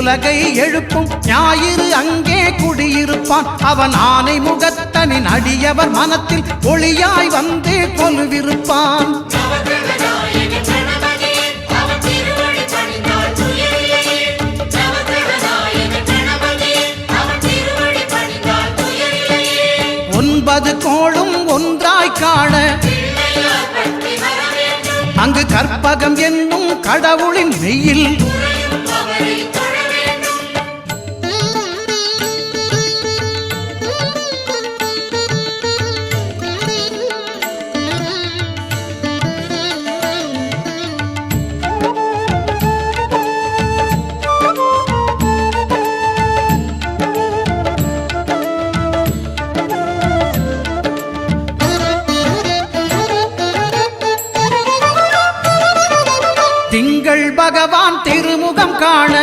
உலகை எழுப்பும் ஞாயிறு அங்கே குடியிருப்பான். அவன் ஆனை முகத்தனின் அடியவர் மனத்தில் ஒளியாய் வந்து கொலுவிருப்பான். ஒன்பது கோளும் ஒன்றாய் காண அங்கு கற்பகம் என்னும் கடவுளின் மெய்யில் திங்கள் பகவான் திருமுகம் காண